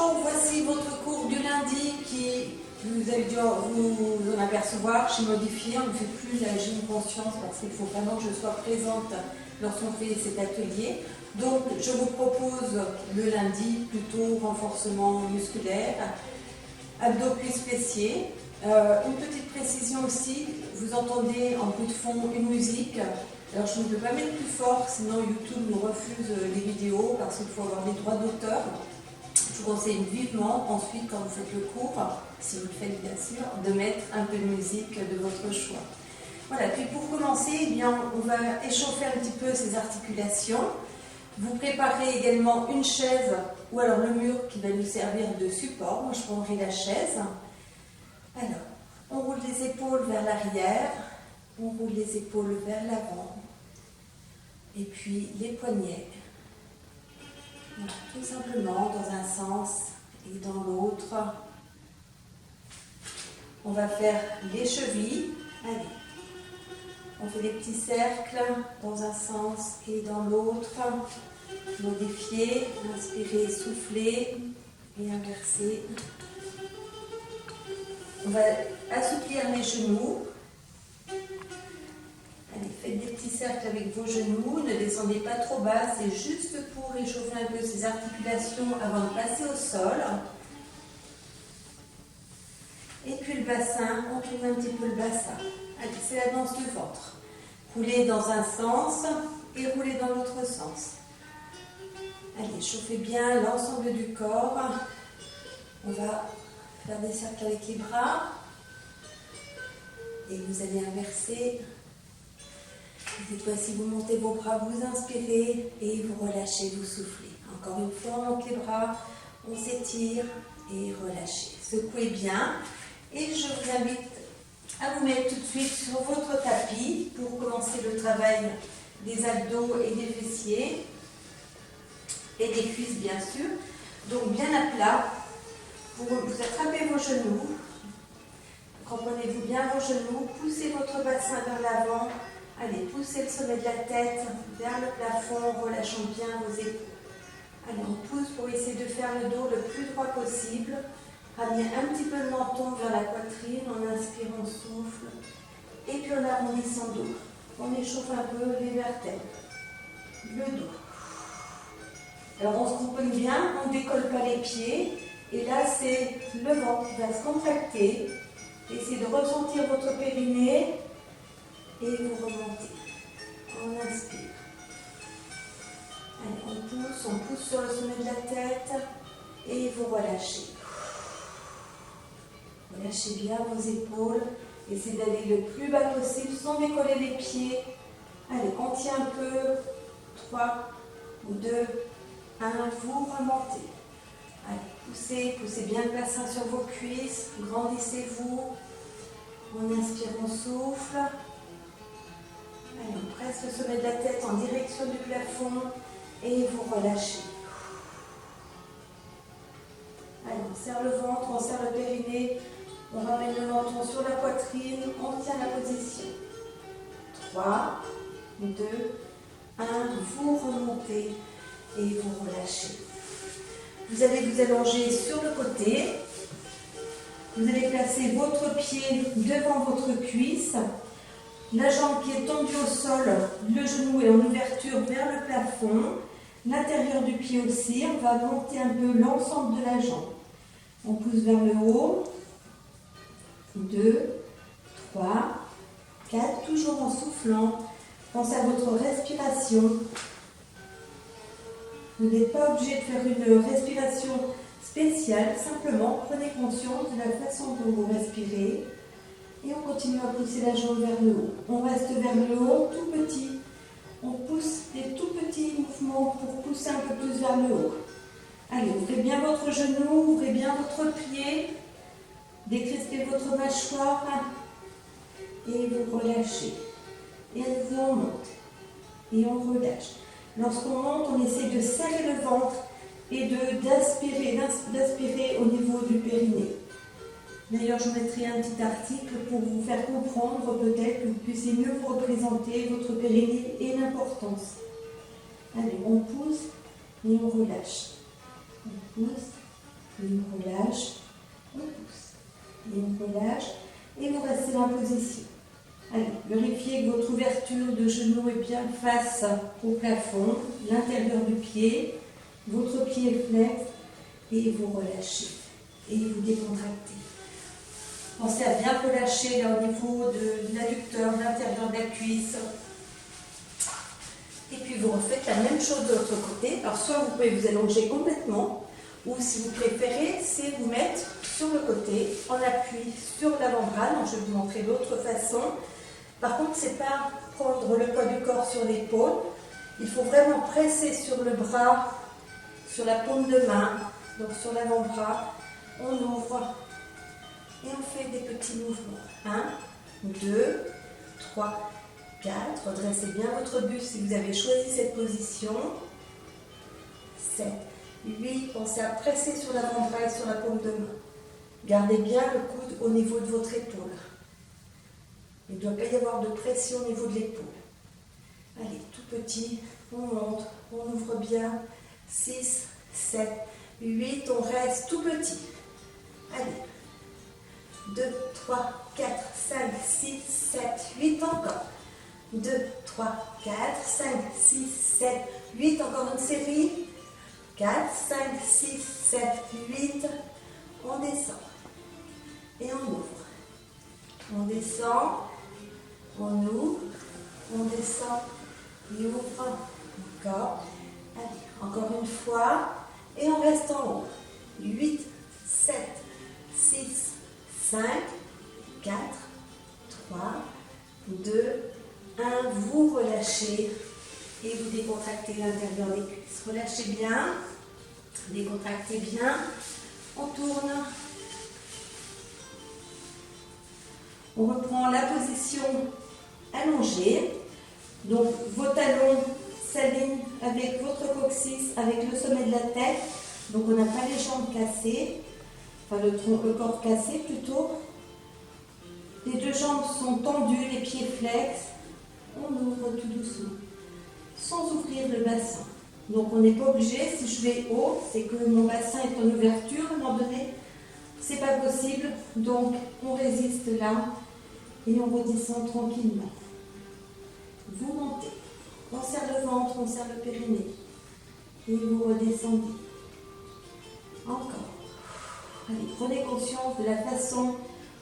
Bonjour, voici votre cours du lundi qui, vous avez dû vous en apercevoir, j'ai modifié, on ne fait plus la gym conscience parce qu'il faut vraiment que je sois présente lorsqu'on fait cet atelier. Donc je vous propose le lundi plutôt renforcement musculaire, abdos cuisses fessiers. Une petite précision aussi, vous entendez en bout de fond une musique. Alors je ne peux pas mettre plus fort, sinon YouTube nous refuse les vidéos parce qu'il faut avoir les droits d'auteur. Je vous conseille vivement, ensuite quand vous faites le cours, si vous le faites bien sûr, de mettre un peu de musique de votre choix. Voilà, puis pour commencer, eh bien, on va échauffer un petit peu ces articulations. Vous préparez également une chaise ou alors le mur qui va nous servir de support. Moi je prendrai la chaise. Alors, on roule les épaules vers l'arrière, on roule les épaules vers l'avant, et puis les poignets. Voilà, tout simplement dans un sens et dans l'autre. On va faire les chevilles. Allez, on fait des petits cercles dans un sens et dans l'autre. Modifier, inspirer, souffler et inverser. On va assouplir les genoux. Allez, faites des petits cercles avec vos genoux, ne descendez pas trop bas, c'est juste pour réchauffer un peu ces articulations avant de passer au sol. Et puis le bassin, on tourne un petit peu le bassin. Allez, c'est la danse du ventre. Roulez dans un sens et roulez dans l'autre sens. Allez, chauffez bien l'ensemble du corps. On va faire des cercles avec les bras. Et vous allez inverser. Cette fois-ci, vous montez vos bras, vous inspirez et vous relâchez, vous soufflez. Encore une fois, on monte les bras, on s'étire et relâchez. Secouez bien. Et je vous invite à vous mettre tout de suite sur votre tapis pour commencer le travail des abdos et des fessiers et des cuisses, bien sûr. Donc, bien à plat. Vous attrapez vos genoux. Cramponnez-vous bien vos genoux. Poussez votre bassin vers l'avant. Allez, poussez le sommet de la tête vers le plafond, relâchant bien vos épaules. Allez, on pousse pour essayer de faire le dos le plus droit possible. Ramenez un petit peu le menton vers la poitrine, en inspirant, on souffle. Et puis en arrondissant le dos. On échauffe un peu les vertèbres, le dos. Alors on se cramponne bien, on ne décolle pas les pieds. Et là, c'est le ventre qui va se contracter. Essayez de ressentir votre périnée. Et vous remontez. On inspire. Allez, on pousse sur le sommet de la tête et vous relâchez. Relâchez bien vos épaules. Essayez d'aller le plus bas possible sans décoller les pieds. Allez, on tient un peu. 3, 2, 1, vous remontez. Allez, poussez bien le bassin sur vos cuisses. Grandissez-vous. On inspire, on souffle. Allez, on presse le sommet de la tête en direction du plafond et vous relâchez. Allez, on serre le ventre, on serre le périnée, on ramène le menton sur la poitrine, on tient la position. 3, 2, 1, vous remontez et vous relâchez. Vous allez vous allonger sur le côté. Vous allez placer votre pied devant votre cuisse. La jambe qui est tendue au sol, le genou est en ouverture vers le plafond. L'intérieur du pied aussi, on va monter un peu l'ensemble de la jambe. On pousse vers le haut. 2, 3, 4, toujours en soufflant. Pensez à votre respiration. Vous n'êtes pas obligé de faire une respiration spéciale, simplement prenez conscience de la façon dont vous respirez. Et on continue à pousser la jambe vers le haut. On reste vers le haut, tout petit. On pousse des tout petits mouvements pour pousser un peu plus vers le haut. Allez, ouvrez bien votre genou, ouvrez bien votre pied. Décrispez votre mâchoire. Et vous relâchez. Et à nouveau, on monte. Et on relâche. Lorsqu'on monte, on essaie de serrer le ventre et d'aspirer au niveau du périnée. D'ailleurs, je mettrai un petit article pour vous faire comprendre peut-être que vous puissiez mieux vous représenter votre périnée et l'importance. Allez, on pousse et on relâche. On pousse Et on relâche, on pousse. Et on relâche. Et vous restez dans la position. Allez, vérifiez que votre ouverture de genou est bien face au plafond, l'intérieur du pied. Votre pied est flex. Et vous relâchez. Et vous décontractez. Pensez à bien relâcher là, au niveau de l'adducteur, de l'intérieur de la cuisse. Et puis vous refaites la même chose de l'autre côté. Alors soit vous pouvez vous allonger complètement, ou si vous préférez, c'est vous mettre sur le côté, en appui sur l'avant-bras. Donc je vais vous montrer l'autre façon. Par contre, c'est pas prendre le poids du corps sur l'épaule. Il faut vraiment presser sur le bras, sur la paume de main, donc sur l'avant-bras. On ouvre et on fait des petits mouvements. 1, 2, 3, 4. Redressez bien votre buste si vous avez choisi cette position. 7, 8. Pensez à presser sur l'avant-bras et sur la paume de main. Gardez bien le coude au niveau de votre épaule. Il ne doit pas y avoir de pression au niveau de l'épaule. Allez, tout petit, on monte, on ouvre bien. 6, 7, 8, on reste tout petit. Allez. 2, 3, 4, 5, 6, 7, 8, encore. 2, 3, 4, 5, 6, 7, 8, encore une série. 4, 5, 6, 7, 8, on descend. Et on ouvre. On descend, on ouvre, on descend et ouvre. Encore. Allez, encore une fois. Et on reste en haut. 8, 7, 6, 5, 4, 3, 2, 1. Vous relâchez et vous décontractez l'intérieur des cuisses. Relâchez bien, décontractez bien. On tourne. On reprend la position allongée. Donc vos talons s'alignent avec votre coccyx, avec le sommet de la tête. Donc on n'a pas les jambes cassées. Enfin, le corps cassé plutôt. Les deux jambes sont tendues, les pieds flex. On ouvre tout doucement, sans ouvrir le bassin. Donc on n'est pas obligé, si je vais haut, c'est que mon bassin est en ouverture. À un moment donné, c'est pas possible. Donc on résiste là et on redescend tranquillement. Vous montez. On serre le ventre, on serre le périnée. Et vous redescendez. Encore. Allez, prenez conscience de la façon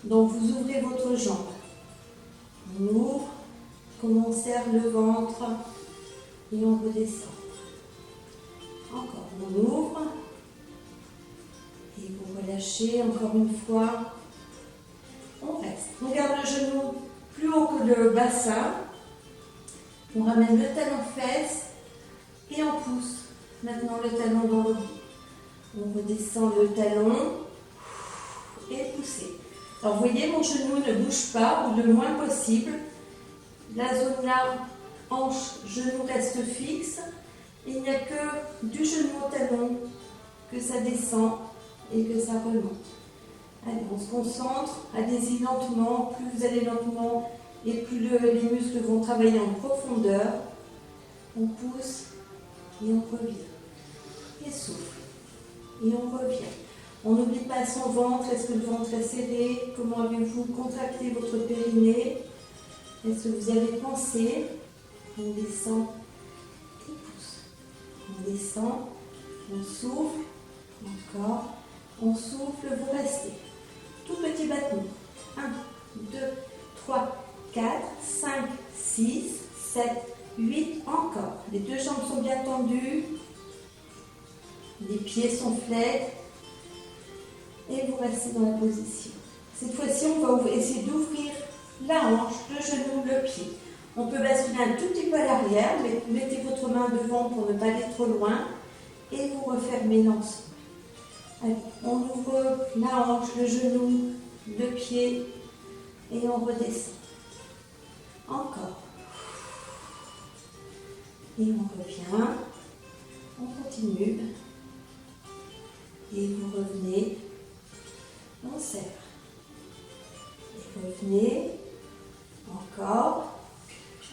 dont vous ouvrez votre jambe. On ouvre, comme on serre le ventre et on redescend. Encore, on ouvre et vous relâchez encore une fois. On reste. On garde le genou plus haut que le bassin. On ramène le talon fesse et on pousse maintenant le talon dans le dos. On redescend le talon et poussez. Alors vous voyez, mon genou ne bouge pas, ou le moins possible. La zone là, hanche, genou reste fixe. Il n'y a que du genou au talon que ça descend et que ça remonte. Allez, on se concentre, allez-y lentement. Plus vous allez lentement et plus les muscles vont travailler en profondeur. On pousse et on revient. Et souffle. Et on revient. On n'oublie pas son ventre. Est-ce que le ventre est serré? Comment avez-vous contracté votre périnée? Est-ce que vous avez pensé? On descend et pousse. On descend, on souffle, encore. On souffle, vous restez. Tout petit battement. 1, 2, 3, 4, 5, 6, 7, 8, encore. Les deux jambes sont bien tendues. Les pieds sont flex. Et vous restez dans la position. Cette fois-ci, on va essayer d'ouvrir la hanche, le genou, le pied. On peut basculer un tout petit peu à l'arrière, mais mettez votre main devant pour ne pas aller trop loin. Et vous refermez l'ensemble. Allez, on ouvre la hanche, le genou, le pied. Et on redescend. Encore. Et on revient. On continue. Et vous revenez. On serre. Et revenez. Encore.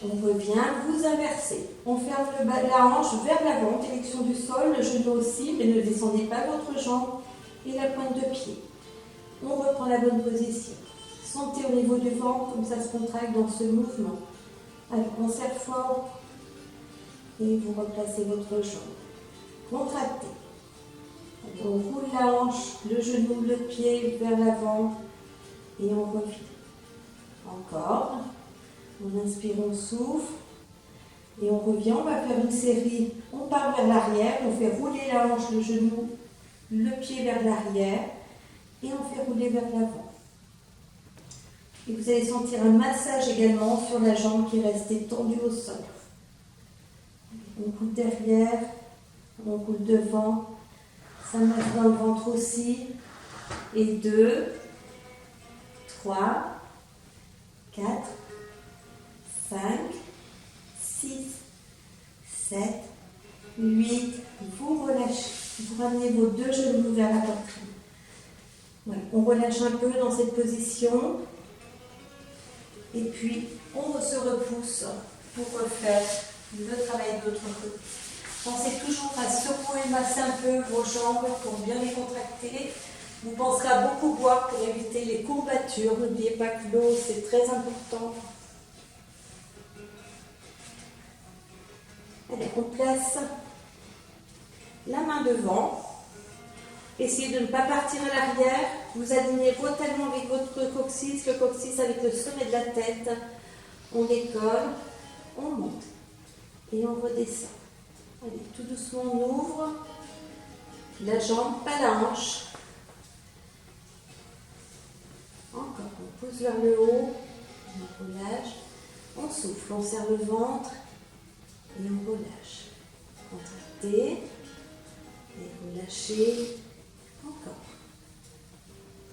On revient. Vous inversez. On ferme la hanche vers l'avant, direction du sol, le genou aussi, mais ne descendez pas votre jambe. et la pointe de pied. On reprend la bonne position. Sentez au niveau du ventre comme ça se contracte dans ce mouvement. Allez, on serre fort et vous replacez votre jambe. Contractez. On roule la hanche, le genou, le pied vers l'avant et on revient. Encore. On inspire, on souffle et on revient. On va faire une série. On part vers l'arrière, on fait rouler la hanche, le genou, le pied vers l'arrière et on fait rouler vers l'avant. Et vous allez sentir un massage également sur la jambe qui est restée tendue au sol. On coule derrière, on coule devant. Ça masse dans le ventre aussi. Et 2, 3, 4, 5, 6, 7, 8. Vous relâchez. Vous ramenez vos deux genoux vers la poitrine. Voilà. On relâche un peu dans cette position. Et puis, on se repousse pour refaire le travail de l'autre côté. Pensez toujours à secouer et masser un peu vos jambes pour bien les contracter. Vous penserez à beaucoup boire pour éviter les courbatures. N'oubliez pas que l'eau, c'est très important. Allez, on place la main devant. Essayez de ne pas partir à l'arrière. Vous alignez vos talons avec votre coccyx, le coccyx avec le sommet de la tête. On décolle, on monte et on redescend. Allez, tout doucement, on ouvre la jambe, pas la hanche. Encore, on pousse vers le haut, on relâche, on souffle, on serre le ventre et on relâche. Contractez et relâchez. Encore.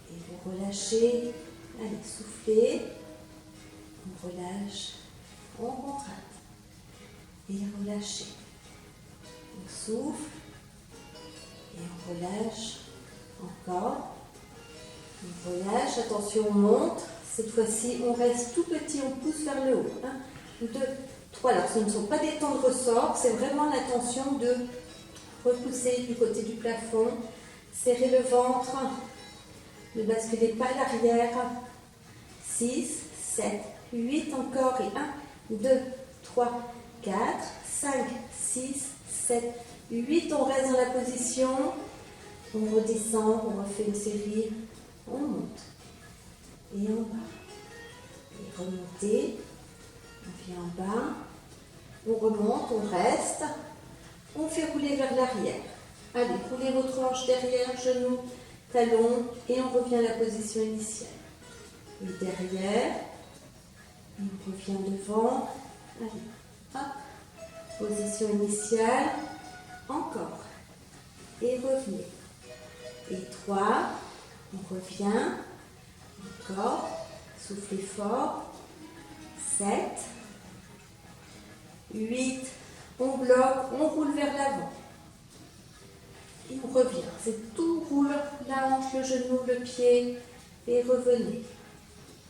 Et vous relâchez. Allez, soufflez. On relâche. On contracte. Et relâchez. On souffle. Et on relâche. Encore. On relâche. Attention, on monte. Cette fois-ci, on reste tout petit. On pousse vers le haut. 1, 2, 3. Alors, ce ne sont pas des temps de ressort. C'est vraiment l'intention de repousser du côté du plafond. Serrez le ventre, ne basculez pas à l'arrière. 6, 7, 8 encore. Et 1, 2, 3, 4, 5, 6, 7, 8. On reste dans la position. On redescend, on refait une série. On monte. Et en bas. Et remontez. On vient en bas. On remonte, on reste. On fait rouler vers l'arrière. Allez, roulez votre hanche derrière, genou, talon, et on revient à la position initiale. Et derrière, on revient devant. Allez, hop, position initiale, encore. Et revenez. Et 3, on revient, encore, soufflez fort. 7, 8, on bloque, on roule vers l'avant. Et on revient. C'est tout roule, la hanche, le genou, le pied. Et revenez.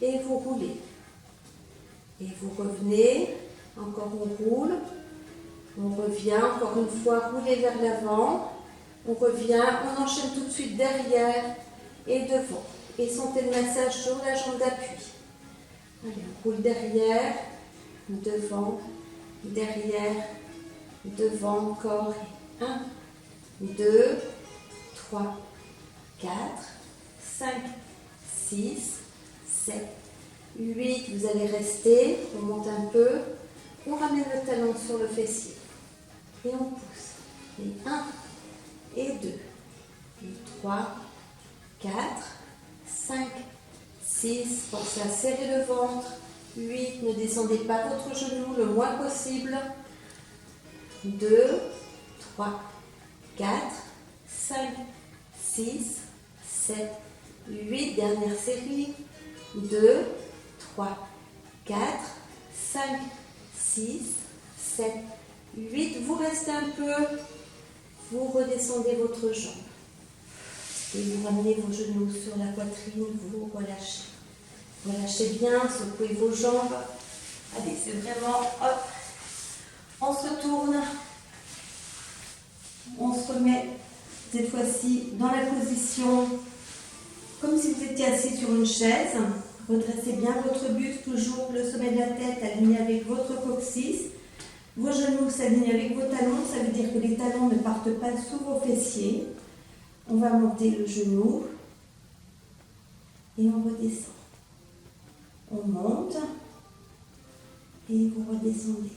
Et vous roulez. Et vous revenez. Encore on roule. On revient. Encore une fois, roulez vers l'avant. On revient. On enchaîne tout de suite derrière et devant. Et sentez le massage sur la jambe d'appui. Allez, on roule derrière, devant, derrière, devant encore. 1, 2, 3, 4, 5, 6, 7, 8. Vous allez rester. On monte un peu. On ramène le talon sur le fessier. Et on pousse. Et 1, et 2, et 3, 4, 5, 6. Pensez à serrer le ventre. 8. Ne descendez pas votre genou le moins possible. 2, 3, 4, 5, 6, 7, 8. Dernière série. 2, 3, 4, 5, 6, 7, 8. Vous restez un peu. Vous redescendez votre jambe. Et vous ramenez vos genoux sur la poitrine. Vous relâchez. Relâchez bien. Secouez vos jambes. Allez, c'est vraiment... Hop. On se retourne. On se remet Cette fois-ci, dans la position, comme si vous étiez assis sur une chaise. Redressez bien votre buste, toujours le sommet de la tête aligné avec votre coccyx. Vos genoux s'alignent avec vos talons, ça veut dire que les talons ne partent pas sous vos fessiers. On va monter le genou et on redescend. On monte et vous redescendez.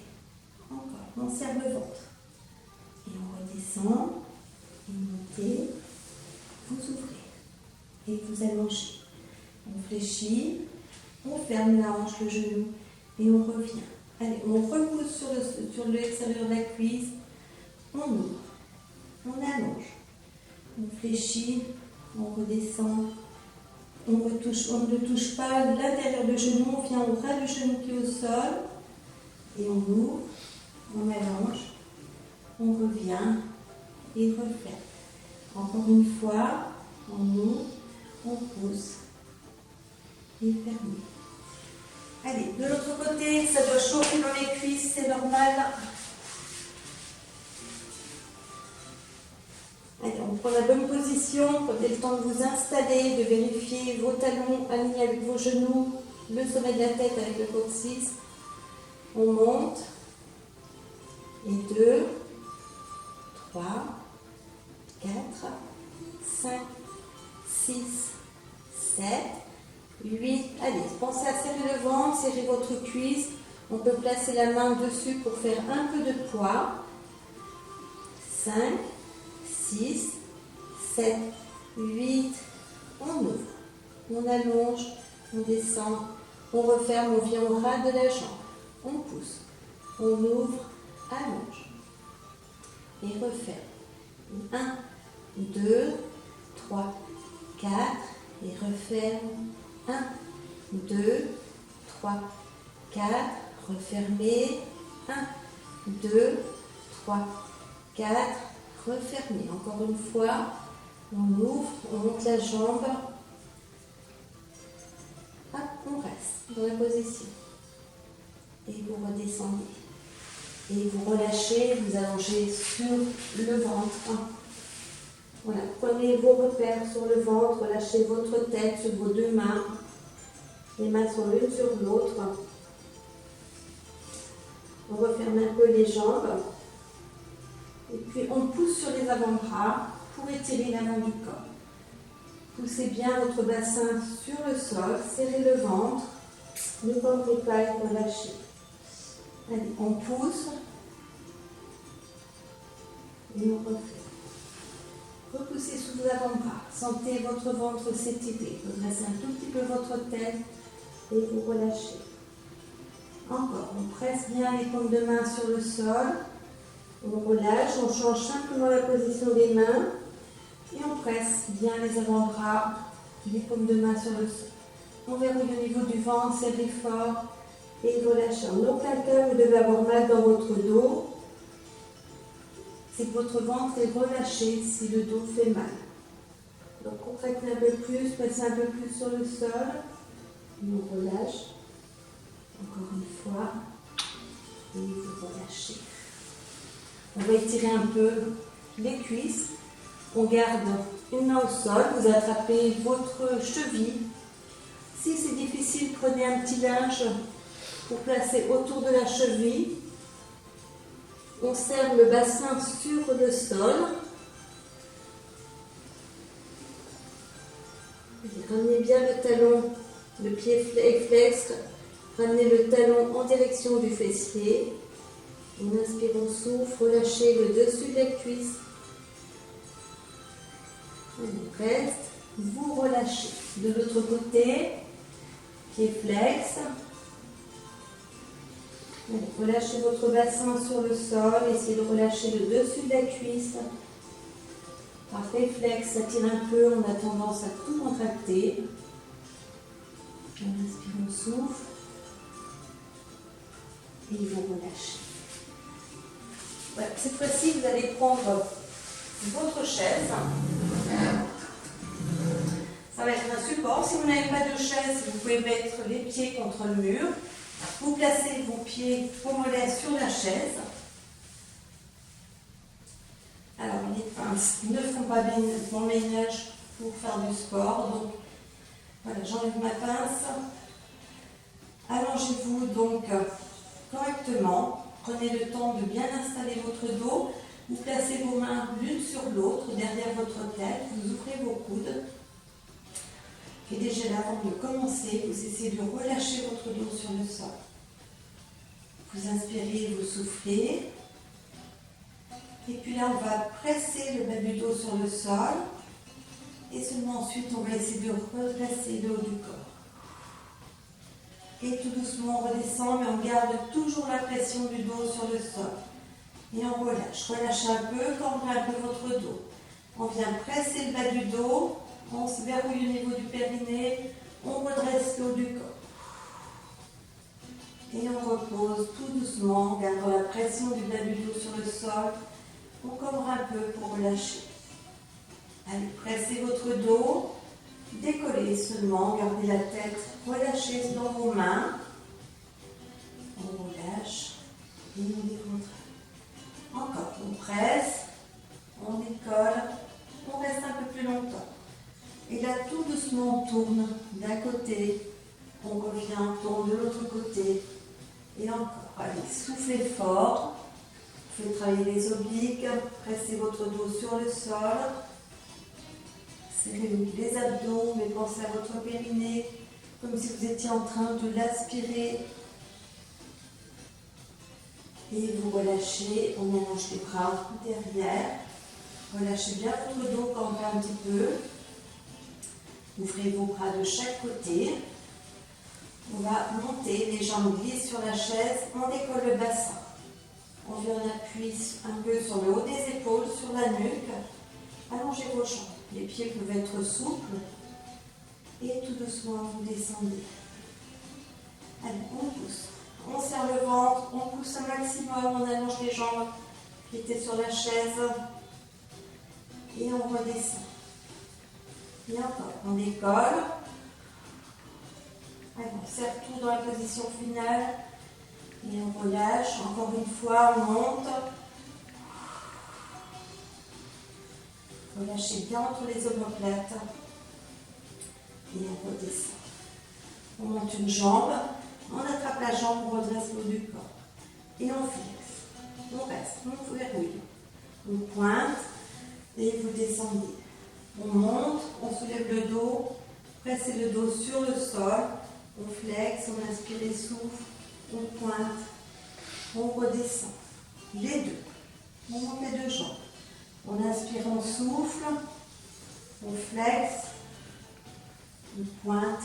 Encore, on serre le ventre. Et on redescend, et montez, vous ouvrez et vous allongez. On fléchit, on ferme la hanche, le genou et on revient. Allez, on repousse sur l'extérieur de la cuisse, on ouvre, on allonge, on fléchit, on redescend, on ne touche pas l'intérieur du genou, on vient au ras du genou qui est au sol et on ouvre, on allonge, on revient et refait. Encore une fois, on ouvre, on pousse et ferme. Allez, de l'autre côté, ça doit chauffer dans les cuisses, c'est normal. Allez, on prend la bonne position, prenez le temps de vous installer, de vérifier vos talons alignés avec vos genoux, le sommet de la tête avec le coccyx. On monte. Et 2, 3, 4, 5, 6, 7, 8. Allez, pensez à serrer le ventre, serrer votre cuisse. On peut placer la main dessus pour faire un peu de poids. 5, 6, 7, 8. On ouvre, on allonge, on descend, on referme, on vient au ras de la jambe. On pousse, on ouvre, allonge et referme. 1, 2, 3, 4 et referme. 1, 2, 3, 4, refermez. 1, 2, 3, 4, refermez. Encore une fois, on ouvre, on monte la jambe. Hop, on reste dans la position. Et vous redescendez. Et vous relâchez, vous allongez sur le ventre. Voilà, prenez vos repères sur le ventre, relâchez votre tête sur vos deux mains. Les mains sont l'une sur l'autre. On referme un peu les jambes. Et puis on pousse sur les avant-bras pour étirer l'avant du corps. Poussez bien votre bassin sur le sol, serrez le ventre. Ne tentez pas de relâcher. Allez, on pousse et on refait. Repoussez sous vos avant-bras. Sentez votre ventre s'étirer. Redressez un tout petit peu votre tête et vous relâchez. Encore, on presse bien les paumes de main sur le sol. On relâche, on change simplement la position des mains et on presse bien les avant-bras, les paumes de main sur le sol. On verrouille au niveau du ventre, serrez fort et relâchez. En aucun cas, vous devez avoir mal dans votre dos. C'est que votre ventre est relâché si le dos fait mal. Donc contractez un peu plus, pressez un peu plus sur le sol. Et on relâche. Encore une fois. Et vous relâchez. On va étirer un peu les cuisses. On garde une main au sol. Vous attrapez votre cheville. Si c'est difficile, prenez un petit linge pour placer autour de la cheville. On serre le bassin sur le sol. Ramenez bien le talon, le pied flex. Ramenez le talon en direction du fessier. On inspire, on souffle, relâchez le dessus de la cuisse. On reste, vous relâchez. De l'autre côté, pied flex. Relâchez votre bassin sur le sol, essayez de relâcher le dessus de la cuisse. Par réflexe, ça tire un peu, on a tendance à tout contracter. On inspire, on souffle. Et vous relâchez. Voilà, cette fois-ci, vous allez prendre votre chaise. Ça va être un support. Si vous n'avez pas de chaise, vous pouvez mettre les pieds contre le mur. Vous placez vos pieds, vos mollets sur la chaise. Alors, les pinces ne font pas bon ménage pour faire du sport. Donc voilà, j'enlève ma pince. Allongez-vous donc correctement. Prenez le temps de bien installer votre dos. Vous placez vos mains l'une sur l'autre derrière votre tête. Vous ouvrez vos coudes. Et déjà là, avant de commencer, vous essayez de relâcher votre dos sur le sol. Vous inspirez, vous soufflez. Et puis là, on va presser le bas du dos sur le sol. Et seulement ensuite, on va essayer de replacer le haut du corps. Et tout doucement, on redescend, mais on garde toujours la pression du dos sur le sol. Et on relâche. Relâchez un peu, cambrez un peu votre dos. On vient presser le bas du dos. On se verrouille au niveau du périnée. On redresse le haut du corps. Et on repose tout doucement, en gardant la pression du bas du dos sur le sol. On cambre un peu pour relâcher. Allez, pressez votre dos. Décollez seulement, gardez la tête relâchée dans vos mains. On relâche et on décontracte. Encore, on presse, on décolle, on reste un peu plus longtemps. Et là, tout doucement, on tourne d'un côté, on revient, on tourne de l'autre côté. Et encore, allez, soufflez fort. Vous faites travailler les obliques, pressez votre dos sur le sol. Serrez les abdos, mais pensez à votre périnée, comme si vous étiez en train de l'aspirer. Et vous relâchez, on allonge les bras derrière. Relâchez bien votre dos, cambrez un petit peu. Ouvrez vos bras de chaque côté. On va monter, les jambes glissent sur la chaise, on décolle le bassin. On vient en appui un peu sur le haut des épaules, sur la nuque. Allongez vos jambes. Les pieds peuvent être souples. Et tout doucement, vous descendez. Allez, on pousse. On serre le ventre, on pousse un maximum, on allonge les jambes qui étaient sur la chaise. Et on redescend. Et encore, on décolle. Allez, on serre tout dans la position finale. Et on relâche. Encore une fois, on monte. Relâchez bien entre les omoplates. Et on redescend. On monte une jambe. On attrape la jambe, on redresse le haut du corps. Et on flexe. On reste, on verrouille. On pointe et vous descendez. On monte, on soulève le dos. Pressez le dos sur le sol. On flexe, on inspire et souffle. On pointe. On redescend. Les deux. On monte les deux jambes. On inspire, on souffle. On flexe. On pointe.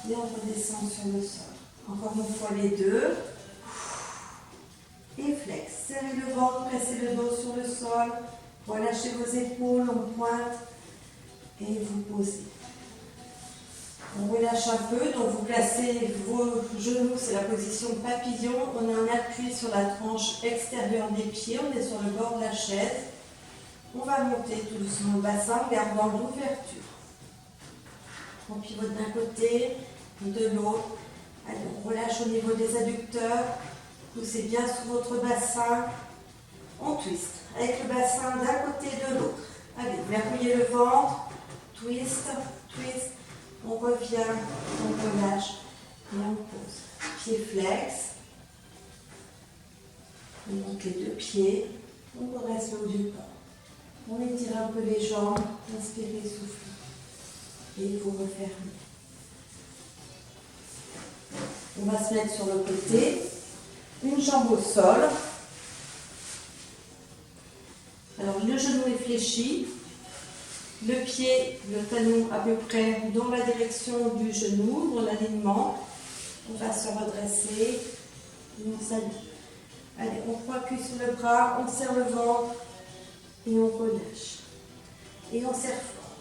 Et on redescend sur le sol. Encore une fois les deux. Et flex. Serrez le ventre, pressez le dos sur le sol. Relâchez vos épaules, on pointe. Et vous posez. On relâche un peu, donc vous placez vos genoux, c'est la position papillon. On a un appui sur la tranche extérieure des pieds, on est sur le bord de la chaise. On va monter tout doucement le bassin, gardant l'ouverture. On pivote d'un côté, de l'autre. Allez, on relâche au niveau des adducteurs. Poussez bien sous votre bassin. On twist avec le bassin d'un côté et de l'autre. Allez, verrouillez le ventre. Twist, twist. On revient, on relâche et on pose. Pied flex. On monte les deux pieds. On redresse le haut du corps. On étire un peu les jambes. Inspirez, soufflez. Et vous refermez. On va se mettre sur le côté. Une jambe au sol. Alors le genou est fléchi. Le pied, le talon à peu près dans la direction du genou, dans l'alignement. On va se redresser. Et on s'aligne. Allez, on croit cuisse sur le bras, on serre le ventre et on relâche. Et on serre fort.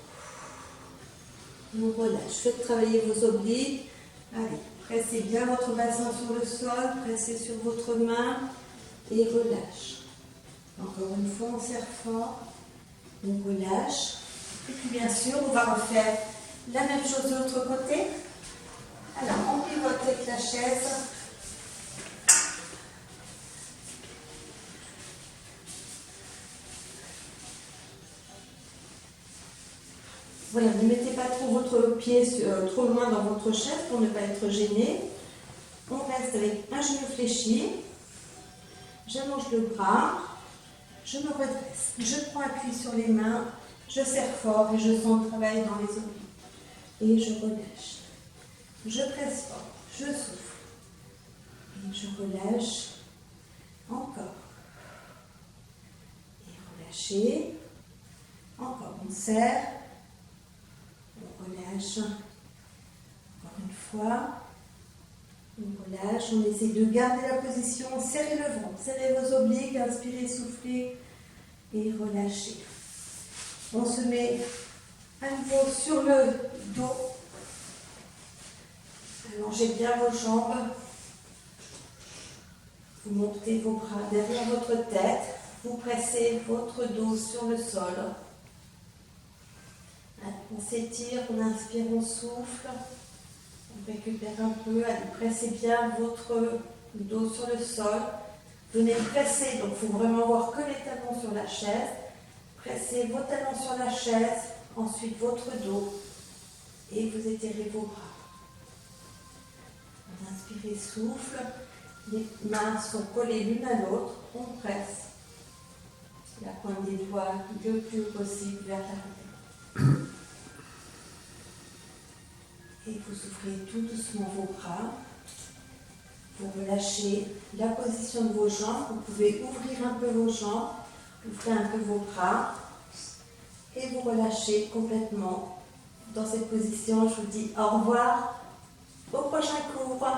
On relâche. Faites travailler vos obliques. Allez, pressez bien votre bassin sur le sol, pressez sur votre main et relâche. Encore une fois, on serre fort, on relâche. Et puis bien sûr, on va refaire la même chose de l'autre côté. Alors, on pivote avec la chaise. Voilà, ne mettez pas trop votre pied trop loin dans votre chaise pour ne pas être gêné. On reste avec un genou fléchi. J'allonge le bras. Je me redresse. Je prends appui sur les mains. Je serre fort et je sens le travail dans les obliques. Et je relâche. Je presse fort. Je souffle. Et je relâche. Encore. Et relâchez. Encore. On serre. On relâche. Encore une fois. On relâche. On essaie de garder la position. Serrez le ventre. Serrez vos obliques. Inspirez, soufflez. Et relâchez. On se met à nouveau sur le dos. Allongez bien vos jambes. Vous montez vos bras derrière votre tête. Vous pressez votre dos sur le sol. On s'étire, on inspire, on souffle. On récupère un peu. Allez, pressez bien votre dos sur le sol. Venez presser, donc il faut vraiment voir que les talons sur la chaise. Pressez vos talons sur la chaise, ensuite votre dos. Et vous étirez vos bras. On inspire et souffle. Les mains sont collées l'une à l'autre. On presse la pointe des doigts le plus haut possible vers l'arrière. Et vous ouvrez tout doucement vos bras. Vous relâchez la position de vos jambes. Vous pouvez ouvrir un peu vos jambes, ouvrez un peu vos bras et vous relâchez complètement dans cette position. Je vous dis au revoir, au prochain cours.